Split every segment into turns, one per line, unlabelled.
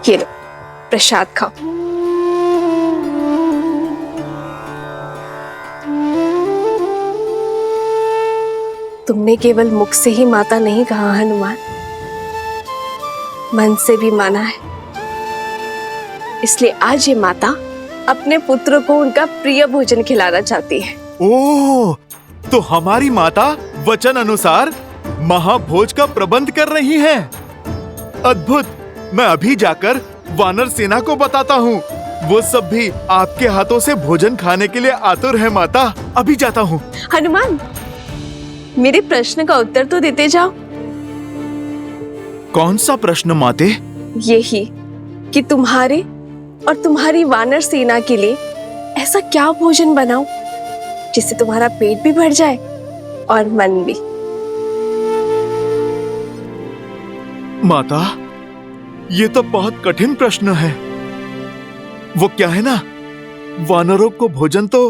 ये लो प्रसाद खाओ। तुमने केवल मुख से ही माता नहीं कहा हनुमान, मन से भी माना है। इसलिए आज ये माता अपने पुत्र को उनका प्रिय भोजन खिलाना चाहती है।
ओह, तो हमारी माता वचन अनुसार महाभोज का प्रबंध कर रही हैं। अद्भुत। मैं अभी जाकर वानर सेना को बताता हूँ। वो सब भी आपके हाथों से भोजन खाने के लिए आतुर है माता। अभी जाता हूँ।
हनुमान, मेरे प्रश्न का उत्तर तो देते जाओ।
कौन सा प्रश्न माते?
यही कि तुम्हारे और तुम्हारी वानर सेना के लिए ऐसा क्या भोजन बनाऊं जिससे तुम्हारा पेट भी भर जाए और मन भी।
माता, ये तो बहुत कठिन प्रश्न है। वो क्या है ना, वानरों को भोजन तो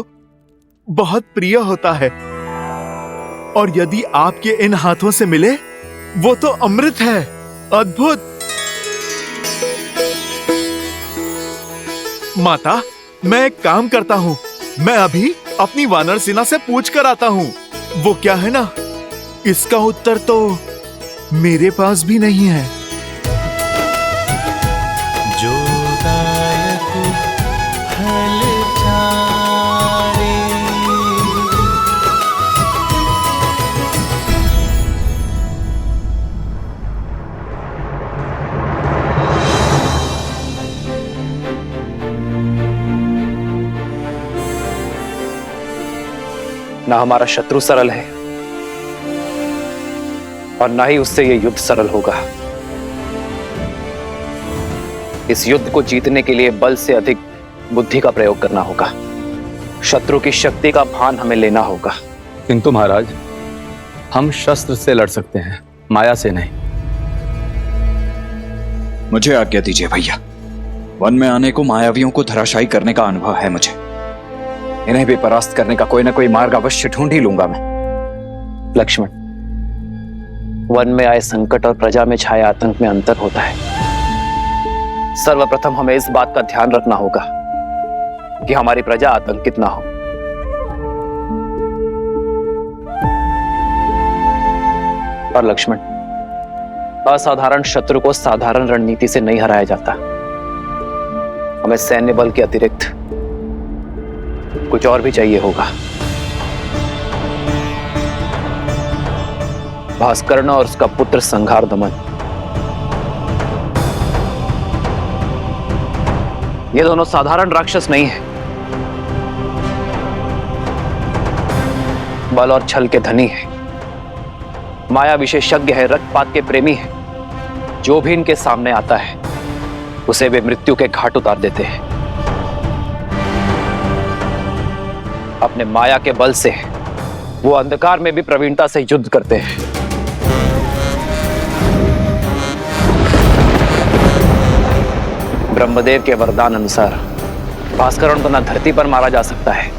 बहुत प्रिय होता है, और यदि आपके इन हाथों से मिले वो तो अमृत है। अद्भुत। माता, मैं एक काम करता हूँ। मैं अभी अपनी वानर सेना से पूछ कर आता हूँ। वो क्या है ना, इसका उत्तर तो मेरे पास भी नहीं है।
जो दायक फल चारे,
ना हमारा शत्रु सरल है और ना ही उससे यह युद्ध सरल होगा। इस युद्ध को जीतने के लिए बल से अधिक बुद्धि का प्रयोग करना होगा। शत्रु की शक्ति का भान हमें लेना होगा।
किंतु महाराज, हम शस्त्र से लड़ सकते हैं, माया से नहीं।
मुझे आज्ञा दीजिए भैया। वन में आने को मायावियों को धराशायी करने का अनुभव है मुझे। इन्हें भी परास्त करने का कोई ना कोई मार्ग अवश्य ढूंढ ही लूंगा मैं।
लक्ष्मण, वन में आए संकट और प्रजा में छाए आतंक में अंतर होता है। सर्वप्रथम हमें इस बात का ध्यान रखना होगा कि हमारी प्रजा आतंकित ना हो। और लक्ष्मण, असाधारण शत्रु को साधारण रणनीति से नहीं हराया जाता। हमें सैन्य बल के अतिरिक्त कुछ और भी चाहिए होगा। भास्कर्ण और उसका पुत्र संघार दमन, ये दोनों साधारण राक्षस नहीं है। बल और छल के धनी है, माया विशेषज्ञ है, रक्तपात के प्रेमी है। जो भी इनके सामने आता है उसे वे मृत्यु के घाट उतार देते हैं। अपने माया के बल से वो अंधकार में भी प्रवीणता से युद्ध करते हैं। ब्रह्मदेव के वरदान अनुसार भास्करण को न धरती पर मारा जा सकता है,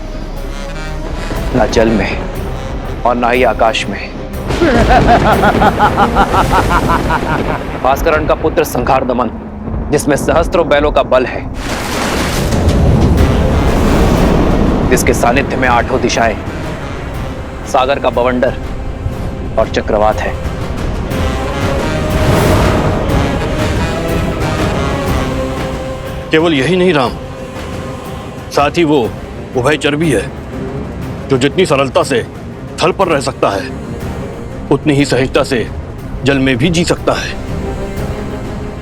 न जल में और न ही आकाश में। भास्करण का पुत्र संघार दमन, जिसमें सहस्त्रों बैलों का बल है, जिसके सानिध्य में आठों दिशाएं, सागर का बवंडर और चक्रवात है।
केवल यही नहीं राम, साथ ही वो उभयचर भी है, जो जितनी सरलता से थल पर रह सकता है उतनी ही सहजता से जल में भी जी सकता है।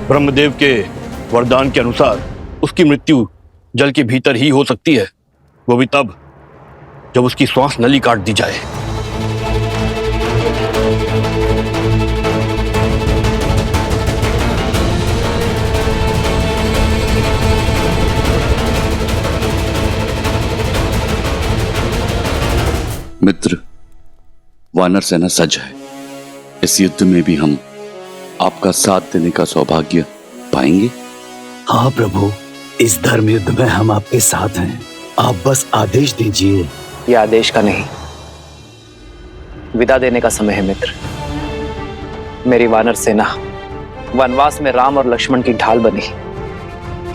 ब्रह्मदेव के वरदान के अनुसार उसकी मृत्यु जल के भीतर ही हो सकती है, वो भी तब जब उसकी श्वास नली काट दी जाए।
मित्र, वानर सेना सज्ज है। इस युद्ध में भी हम आपका साथ देने का सौभाग्य पाएंगे।
हाँ प्रभु, इस धर्म युद्ध में हम आपके साथ हैं। आप बस आदेश दीजिए।
यह आदेश का नहीं, विदा देने का समय है मित्र। मेरी वानर सेना वनवास में राम और लक्ष्मण की ढाल बनी,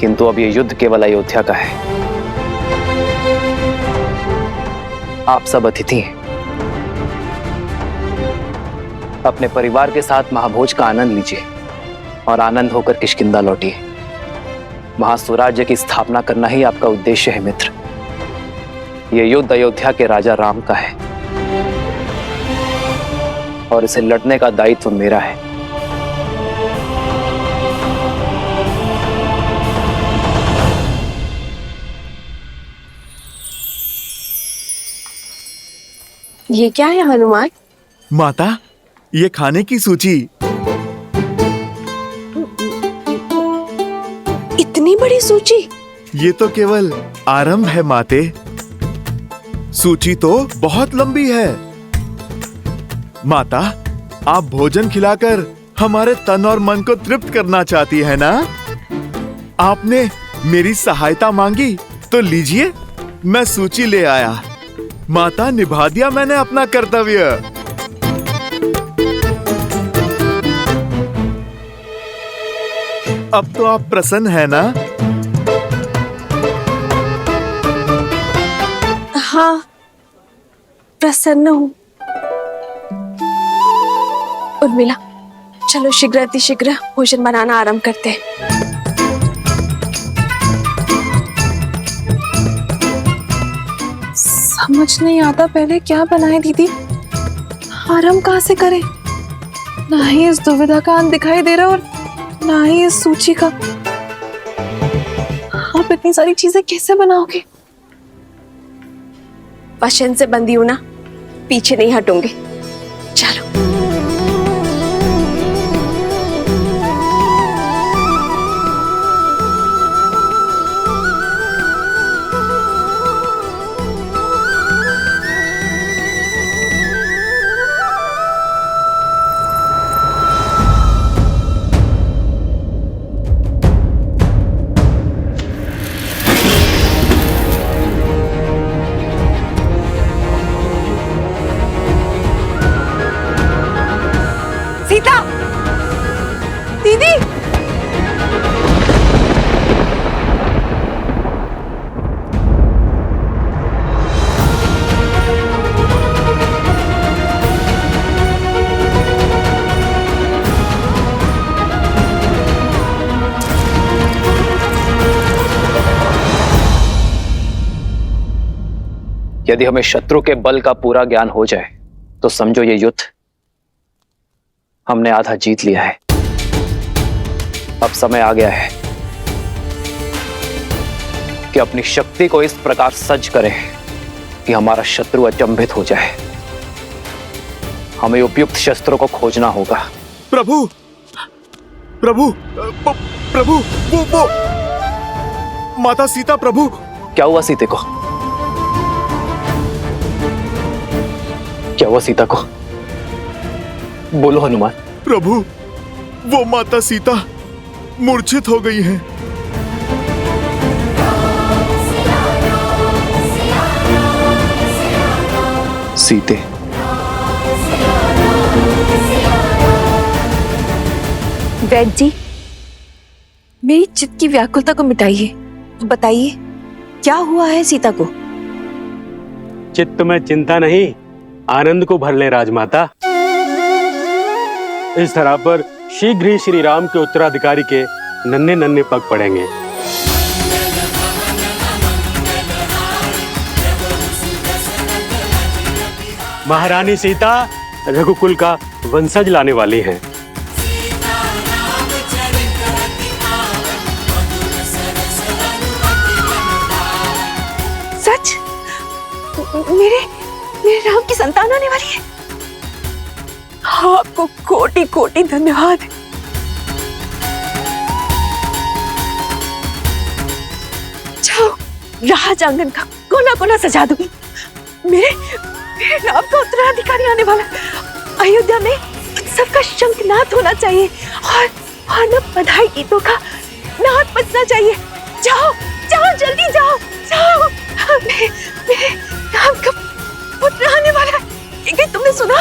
किंतु अब ये युद्ध केवल अयोध्या का है। आप सब अतिथि हैं। अपने परिवार के साथ महाभोज का आनंद लीजिए और आनंद होकर किष्किंधा लौटिए। वहां स्वराज्य की स्थापना करना ही आपका उद्देश्य है मित्र। यह युद्ध अयोध्या के राजा राम का है और इसे लड़ने का दायित्व मेरा है।
ये क्या है हनुमान?
माता, ये खाने की सूची।
इतनी बड़ी सूची?
ये तो केवल आरंभ है माते। सूची तो बहुत लंबी है। माता, आप भोजन खिलाकर हमारे तन और मन को तृप्त करना चाहती है ना? आपने मेरी सहायता मांगी तो लीजिए, मैं सूची ले आया। माता, निभा दिया मैंने अपना कर्तव्य। अब तो आप प्रसन्न है ना?
हाँ, प्रसन्न हूँ। उर्मिला, चलो शीघ्र अतिशीघ्र भोजन बनाना आरंभ करते हैं। समझ नहीं आता पहले क्या बनाए दीदी, आरंभ कहाँ से करें? ना ही इस दुविधा का अंत दिखाई दे रहा और ना ही इस सूची का। आप इतनी सारी चीजें कैसे बनाओगे? वचन से बंधी हूं ना, पीछे नहीं हटूंगी। चलो। सीता, दीदी,
यदि हमें शत्रु के बल का पूरा ज्ञान हो जाए तो समझो ये युद्ध हमने आधा जीत लिया है। अब समय आ गया है कि अपनी शक्ति को इस प्रकार सज्ज करें कि हमारा शत्रु अचंभित हो जाए। हमें उपयुक्त शस्त्रों को खोजना होगा।
प्रभु, प्रभु, प्रभु, वो माता सीता। प्रभु,
क्या हुआ सीते को? क्या हुआ सीता को? बोलो हनुमान।
प्रभु, वो माता सीता मूर्छित हो गई हैं।
सीते,
वैद्य जी, मेरी चित्त की व्याकुलता को मिटाइए। बताइए क्या हुआ है सीता को?
चित्त में चिंता नहीं, आनंद को भर ले राजमाता। इस धरा पर शीघ्र ही श्री राम के उत्तराधिकारी के नन्हे नन्हे पग पड़ेंगे। महारानी सीता रघुकुल का वंशज लाने वाली हैं।
सच? मेरे राम की संतान आने वाली है। आपको कोटि कोटि धन्यवाद। जाओ, राज आंगन का कोना कोना सजा दूंगी। मेरे राम का उत्तराधिकारी आने वाला। अयोध्या में उत्सव का शंखनाद होना चाहिए और न बधाई गीतों का नाद बजना चाहिए। जाओ जाओ, जल्दी जाओ जाओ। मेरे राम का पुत्र आने वाला है। क्या तुमने सुना?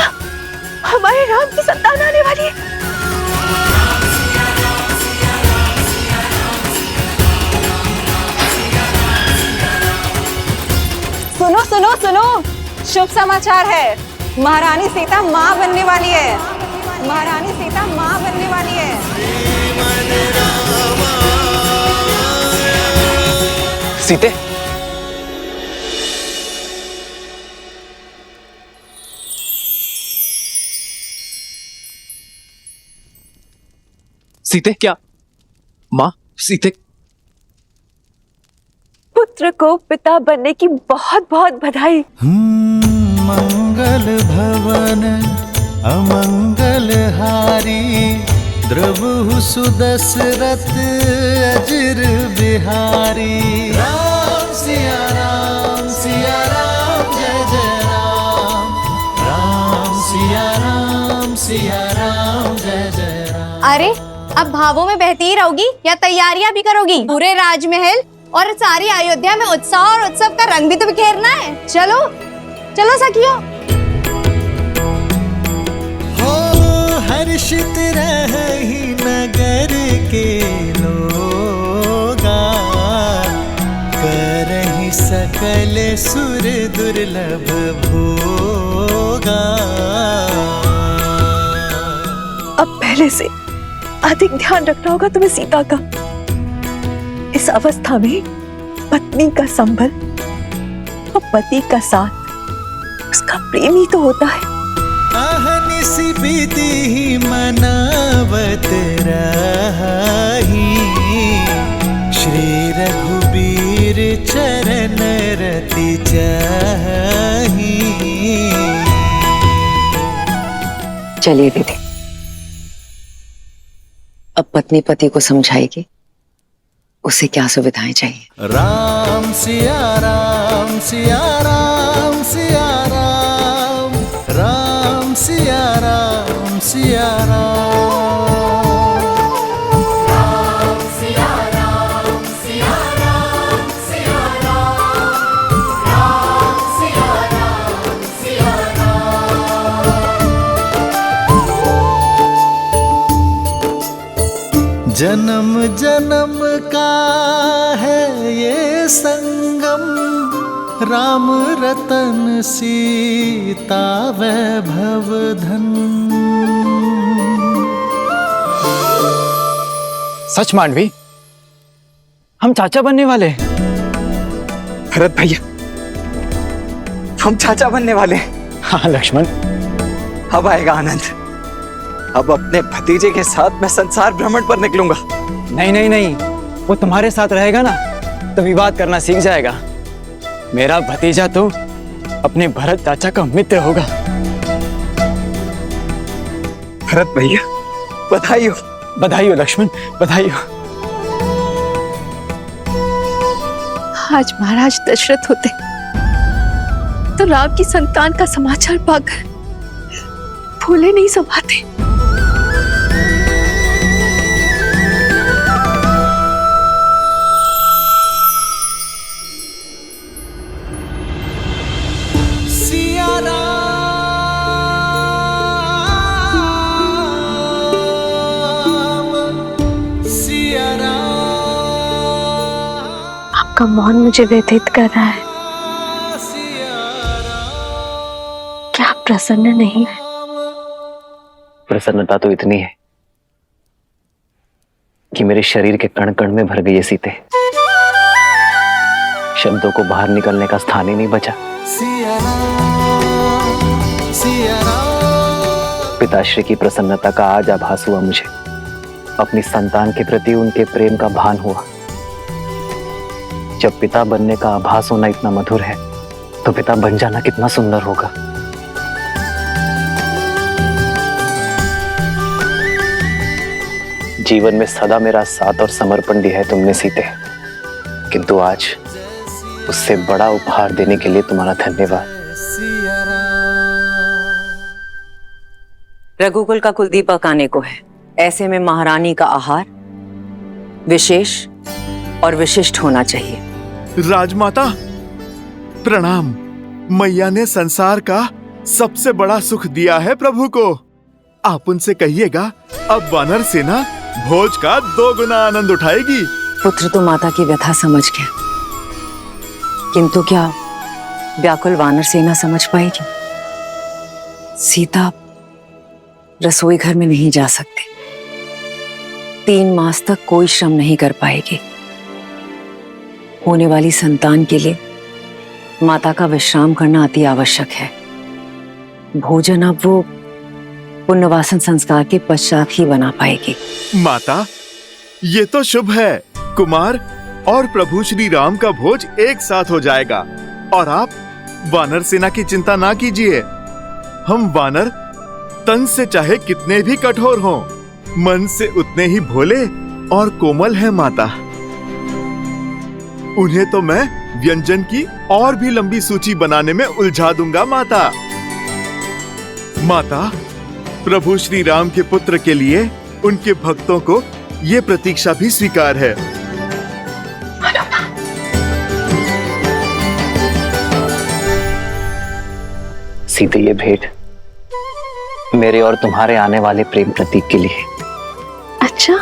हमारे राम की संतान आने वाली है।
सुनो सुनो, शुभ समाचार है। महारानी सीता माँ बनने वाली है। महारानी सीता माँ बनने वाली है।
सीते, सीते क्या? माँ, सीते।
पुत्र को पिता बनने की बहुत बहुत बधाई।
मंगल भवन अमंगल हारी, द्रवहु सुदशरथ अजिर बिहारी। राम सिया राम जय जय राम। राम सिया राम जय जय राम।
अरे अब भावों में बहती ही रहोगी या तैयारियां भी करोगी? पूरे राजमहल और सारी अयोध्या में उत्साह और उत्सव का रंग भी तो बिखेरना है। चलो चलो सखियों।
हो हर्षित रही नगर के लोगा, करहि सकल सुर दुर्लभ भोगा।
अब पहले से अधिक ध्यान रखना होगा तुम्हें सीता का। इस अवस्था में पत्नी का संबल और पति का साथ उसका प्रेम ही तो होता है।
अहनिसि विधि मनावत रही, श्री रघुबीर चरण रति चाही।
चलिए दीदी, अब पत्नी पति को समझाएगी उसे क्या सुविधाएं चाहिए।
राम सिया राम सिया राम सिया राम। राम सिया राम सिया राम। जन्म जन्म का है ये संगम, राम रतन सीता वैभव धन।
सच मांडवी, हम चाचा बनने वाले हैं। भरत भैया, हम चाचा बनने वाले हैं। हाँ लक्ष्मण, अब आएगा आनंद। अब अपने भतीजे के साथ मैं संसार भ्रमण पर निकलूंगा। नहीं नहीं नहीं, वो तुम्हारे साथ रहेगा ना तो विवाद करना सीख जाएगा। मेरा भतीजा तो अपने भरत चाचा का मित्र होगा। भरत भैया, बधाई हो। बधाई हो लक्ष्मण, बधाई हो।
आज महाराज दशरथ होते तो राम की संतान का समाचार पाकर फूले नहीं समाते। आपका मौन मुझे व्यथित कर रहा है। क्या आप प्रसन्न नहीं है?
प्रसन्नता तो इतनी है कि मेरे शरीर के कण कण में भर गई है सीते। शब्दों को बाहर निकलने का स्थान ही नहीं बचा। पिताश्री की प्रसन्नता का आज आभास हुआ मुझे। अपनी संतान के प्रति उनके प्रेम का भान हुआ। जब पिता बनने का आभास होना इतना मधुर है तो पिता बन जाना कितना सुंदर होगा। जीवन में सदा मेरा साथ और समर्पण दिया है तुमने सीते, किंतु आज उससे बड़ा उपहार देने के लिए तुम्हारा धन्यवाद।
रघुकुल का कुलदीपक आने को है, ऐसे में महारानी का आहार विशेष और विशिष्ट होना चाहिए।
राजमाता प्रणाम। मैया ने संसार का सबसे बड़ा सुख दिया है प्रभु को। आप उनसे कहिएगा अब वानर सेना भोज का 2 गुना आनंद उठाएगी।
पुत्र तो माता की व्यथा समझ गया, किंतु क्या व्याकुल वानर सेना समझ पाएगी। सीता रसोई घर में नहीं जा सकते, 3 मास तक कोई श्रम नहीं कर पाएगी। होने वाली संतान के लिए माता का विश्राम करना अति आवश्यक है। भोजन अब वो पुण्यवासन संस्कार के पश्चात ही बना पाएगी।
माता, ये तो शुभ है। कुमार और प्रभु श्री राम का भोज एक साथ हो जाएगा। और आप वानर सेना की चिंता ना कीजिए। हम वानर तन से चाहे कितने भी कठोर हों, मन से उतने ही भोले और कोमल हैं माता। उन्हें तो मैं व्यंजन की और भी लंबी सूची बनाने में उलझा दूंगा माता। माता, प्रभु श्री राम के पुत्र के लिए उनके भक्तों को ये प्रतीक्षा भी स्वीकार है।
सीते, ये भेंट मेरे और तुम्हारे आने वाले प्रेम प्रतीक के लिए।
अच्छा,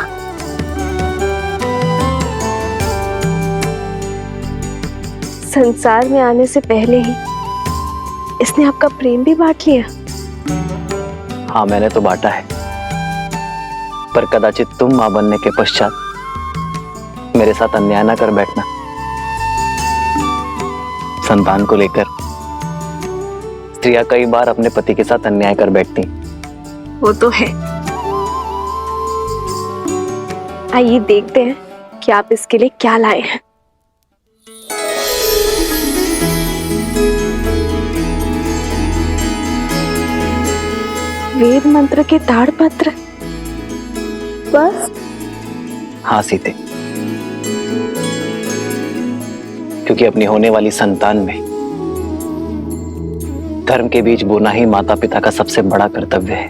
संसार में आने से पहले ही इसने आपका प्रेम भी बांट लिया।
हाँ, मैंने तो बांटा है, पर कदाचित तुम मां बनने के पश्चात मेरे साथ अन्याय न कर बैठना। संतान को लेकर स्त्रियां कई बार अपने पति के साथ अन्याय कर बैठती।
वो तो है। आइए देखते हैं कि आप इसके लिए क्या लाए हैं। वेद मंत्र के ताड़पत्र, बस?
हाँ सीते, क्योंकि अपनी होने वाली संतान में धर्म के बीज बोना ही माता पिता का सबसे बड़ा कर्तव्य है।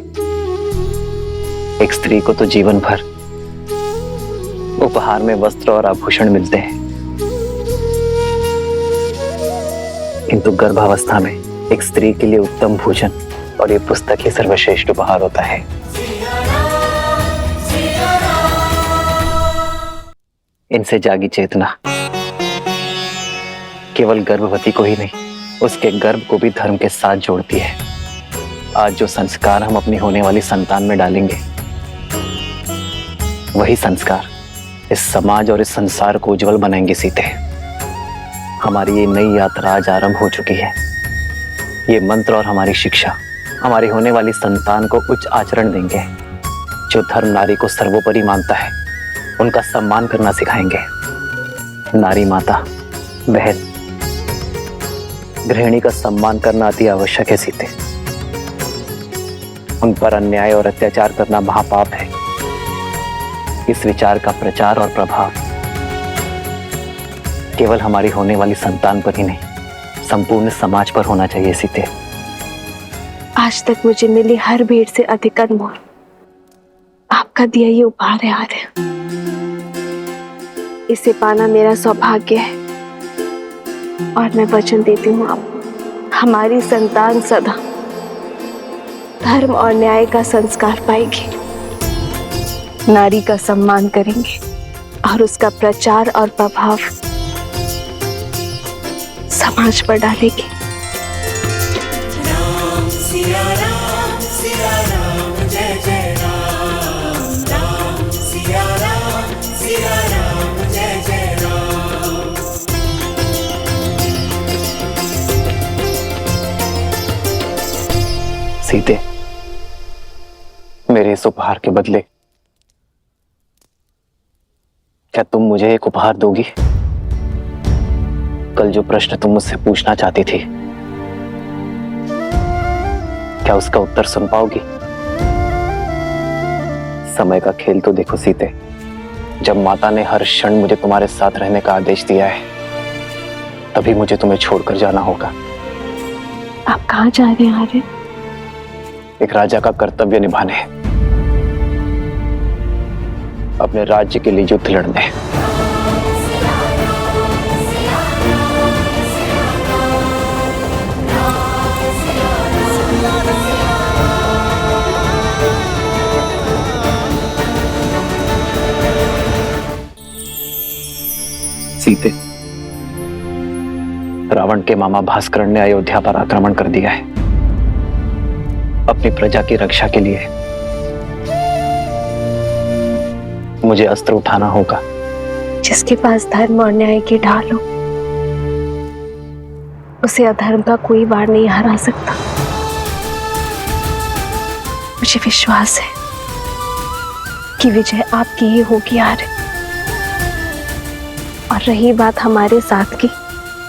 एक स्त्री को तो जीवन भर उपहार में वस्त्र और आभूषण मिलते हैं, किंतु गर्भावस्था में एक स्त्री के लिए उत्तम भोजन और ये पुस्तक ही सर्वश्रेष्ठ उपहार होता है। इनसे जागी चेतना केवल गर्भवती को ही नहीं, उसके गर्भ को भी धर्म के साथ जोड़ती है। आज जो संस्कार हम अपनी होने वाली संतान में डालेंगे, वही संस्कार इस समाज और इस संसार को उज्जवल बनाएंगे सीते। हमारी ये नई यात्रा आज आरंभ हो चुकी है। ये मंत्र और हमारी शिक्षा हमारी होने वाली संतान को उच्च आचरण देंगे। जो धर्म नारी को सर्वोपरि मानता है, उनका सम्मान करना सिखाएंगे। नारी माता, बहन, गृहिणी का सम्मान करना अति आवश्यक है सीते। उन पर अन्याय और अत्याचार करना महापाप है। इस विचार का प्रचार और प्रभाव केवल हमारी होने वाली संतान पर ही नहीं, संपूर्ण समाज पर होना चाहिए सीते।
आज तक मुझे मिली हर भेंट से अधिक अनमोल आपका दिया ये उपहार है आर्य। इसे पाना मेरा सौभाग्य है और मैं वचन देती हूँ आप हमारी संतान सदा धर्म और न्याय का संस्कार पाएगी, नारी का सम्मान करेंगे और उसका प्रचार और प्रभाव समाज पर डालेगी।
सीते, मेरे इस उपहार के बदले क्या तुम मुझे एक उपहार दोगी? कल जो प्रश्न तुम मुझसे पूछना चाहती थी, क्या उसका उत्तर सुन पाओगी? समय का खेल तो देखो सीते, जब माता ने हर क्षण मुझे तुम्हारे साथ रहने का आदेश दिया है, तभी मुझे तुम्हें छोड़कर जाना होगा।
आप कहाँ जा रहे हैं आर्य?
एक राजा का कर्तव्य निभाने, अपने राज्य के लिए युद्ध लड़ने। सीते, रावण के मामा भास्कर ने अयोध्या पर आक्रमण कर दिया है। अपनी प्रजा की रक्षा के लिए मुझे अस्त्र उठाना होगा।
जिसके पास धर्म और न्याय की ढाल हो, उसे अधर्म का कोई वार नहीं हरा सकता। मुझे विश्वास है कि विजय आपकी ही होगी आर्य। और रही बात हमारे साथ की,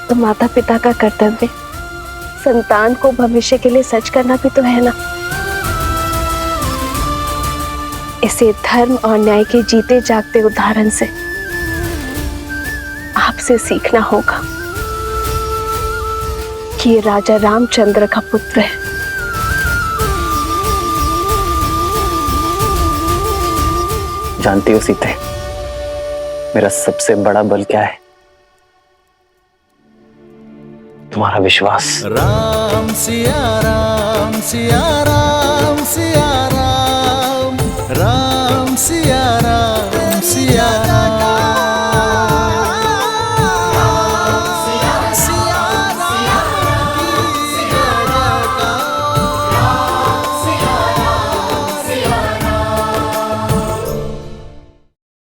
तो माता पिता का कर्तव्य संतान को भविष्य के लिए सच करना भी तो है ना। इसे धर्म और न्याय के जीते जागते उदाहरण से आपसे सीखना होगा कि ये राजा रामचंद्र का पुत्र है।
जानती हो सीते, मेरा सबसे बड़ा बल क्या है? तुम्हारा विश्वास।
राम सिया राम सिया राम सिया राम, राम सिया